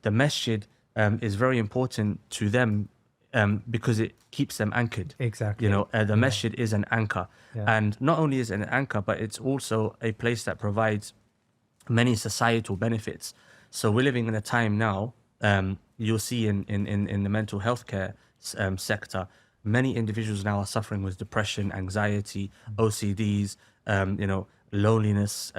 the masjid is very important to them because it keeps them anchored. Exactly. You know, the masjid is an anchor. Yeah. And not only is it an anchor, but it's also a place that provides many societal benefits. So we're living in a time now, you'll see in the mental health care sector, many individuals now are suffering with depression, anxiety, OCDs, loneliness,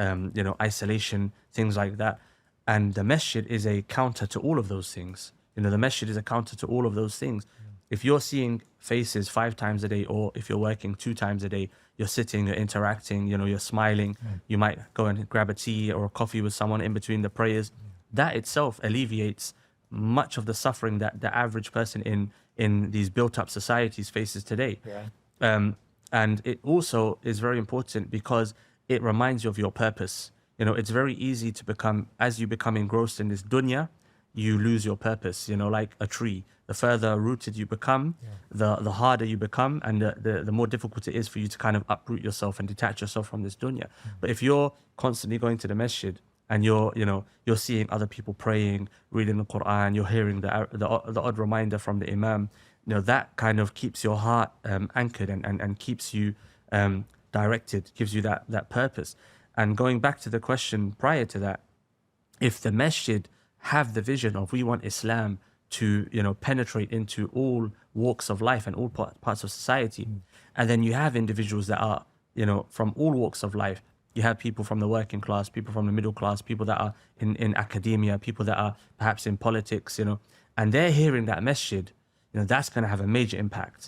isolation, things like that. And the masjid is a counter to all of those things. The masjid is a counter to all of those things. If you're seeing faces 5 times a day, or if you're working 2 times a day, you're sitting, you're interacting, you're smiling, you might go and grab a tea or a coffee with someone in between the prayers. That itself alleviates much of the suffering that the average person in these built-up societies faces today. And it also is very important because it reminds you of your purpose. It's very easy to become, as you become engrossed in this dunya, you lose your purpose, like a tree. The further rooted you become, the harder you become, and the more difficult it is for you to kind of uproot yourself and detach yourself from this dunya. But if you're constantly going to the masjid and you're seeing other people praying, reading the Quran, you're hearing the odd reminder from the Imam, that kind of keeps your heart anchored and keeps you directed, gives you that purpose. And going back to the question prior to that, if the masjid have the vision of we want Islam to penetrate into all walks of life and all parts of society, and then you have individuals that are from all walks of life. You have people from the working class, people from the middle class, people that are in academia, people that are perhaps in politics, and they're hearing that masjid, that's going to have a major impact.